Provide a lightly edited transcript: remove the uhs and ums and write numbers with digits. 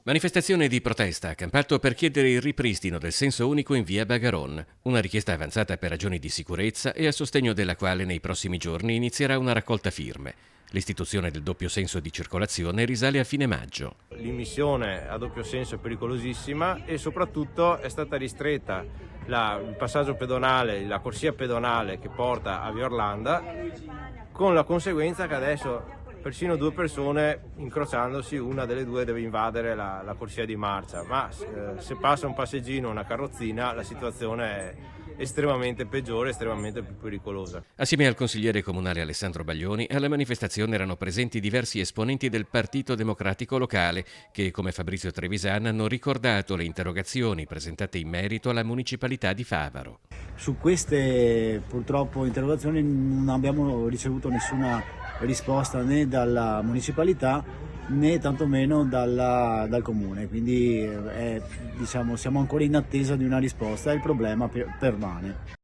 Manifestazione di protesta a Campalto per chiedere il ripristino del senso unico in via Bagaron, una richiesta avanzata per ragioni di sicurezza e a sostegno della quale nei prossimi giorni inizierà una raccolta firme. L'istituzione del doppio senso di circolazione risale a fine maggio. L'immissione a doppio senso è pericolosissima e soprattutto è stata ristretta il passaggio pedonale, la corsia pedonale che porta a via Orlando, con la conseguenza che adesso persino due persone incrociandosi, una delle due deve invadere la corsia di marcia, ma se passa un passeggino o una carrozzina la situazione è estremamente peggiore, estremamente più pericolosa. Assieme al consigliere comunale Alessandro Baglioni, alla manifestazione erano presenti diversi esponenti del Partito Democratico locale che, come Fabrizio Trevisan, hanno ricordato le interrogazioni presentate in merito alla municipalità di Favaro. Su queste purtroppo interrogazioni non abbiamo ricevuto nessuna risposta né dalla municipalità né tantomeno dal comune, quindi siamo ancora in attesa di una risposta e il problema permane.